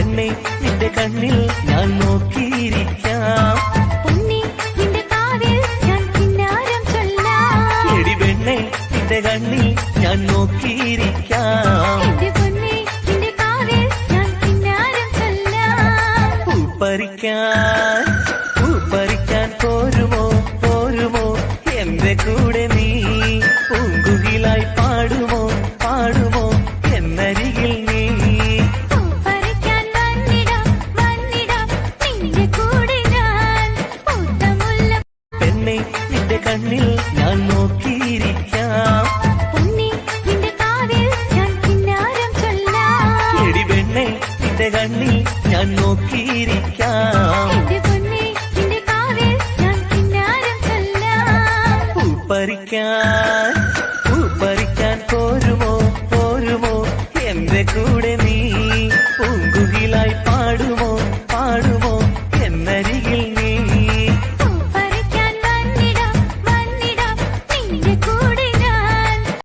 പെണ്ണെ നിന്റെ കണ്ണിൽ ഞാൻ നോക്കിയിരിക്കാം. പൊന്നേ നിന്റെ കാതിൽ ഞാൻ കിന്നാരം ചൊല്ലാം. എടി പെണ്ണെ നിന്റെ കണ്ണിൽ ഞാൻ നോക്കിയിരിക്കാം. എന്റെ പൊന്നേ നിന്റെ കാതിൽ ഞാൻ കിന്നാരം ചൊല്ലാം. പൂപ്പറിക്കാൻ പോരുമോ പോരുമോ എന്റെ കൂടെ നീ? പൂങ്കുകിലായി പാടുമോ പാടുമോ എന്നരികിൽ നീ? പൂപ്പറിക്കാൻ വന്നിടാം വന്നിടാം നിന്റെ കൂടെ ഞാൻ. പൂത്ത മുല്ല പെണ്ണെ നിന്റെ കണ്ണിൽ ഞാൻ നോക്കിയിരിക്കാം. പൊന്നേ നിന്റെ കാതിൽ ഞാൻ കിന്നാരം ചൊല്ലാം. എടി പെണ്ണെ നിന്റെ കണ്ണിൽ ഞാൻ നോക്കിയിരിക്കാം. എന്റെ പൊന്നേ നിന്റെ കാതിൽ ഞാൻ കിന്നാരം ചൊല്ലാം. പൂപ്പറിക്കാൻ